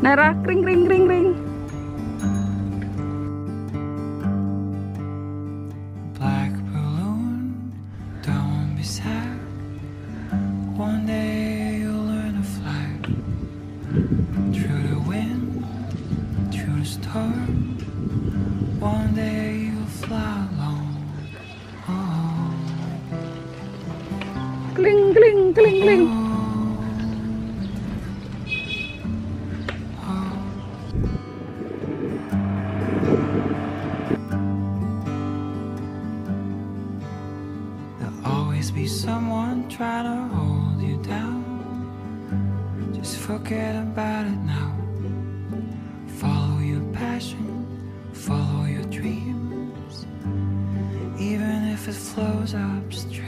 Nara, kring kring kring kring. Black balloon, don't be sad. One day you'll learn to fly through the wind, through the storm. One day you'll fly alone. Oh. Kling kling kling kling. There'll always be someone trying to hold you down. Just forget about it now. Follow your passion, follow your dreams, even if it flows upstream.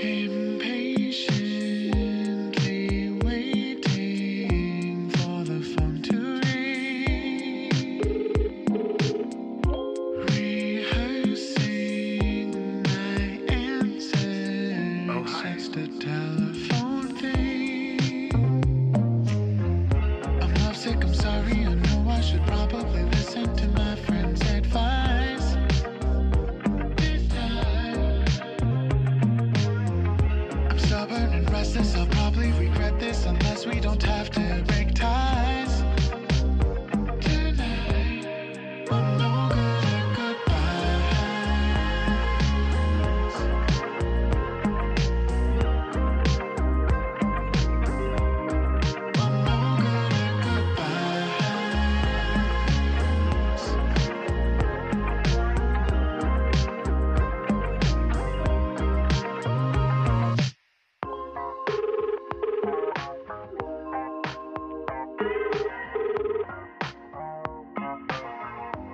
Impatiently waiting for the phone to ring, rehearsing my answers. Just a telephone thing. I'm lovesick, I'm sorry, I know I should probably listen to my friend's advice. This time I'm stubborn and restless, I'll probably regret this unless we don't have to break ties. Tonight, I'm no good at goodbyes. I'm no good at goodbyes.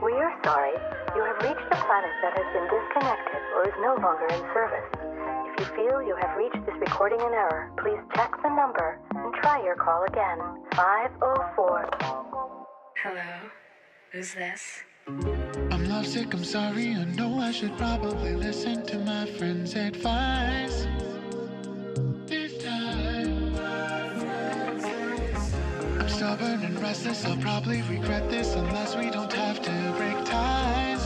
We are sorry. You have reached a planet that has been disconnected or is no longer in service. If you feel you have reached this recording in error, please check the number and try your call again. 504. Hello, who's this? I'm lovesick, I'm sorry, I know I should probably listen to my friend's advice. This time I'm stubborn and restless, I'll probably regret this unless we don't have to break ties.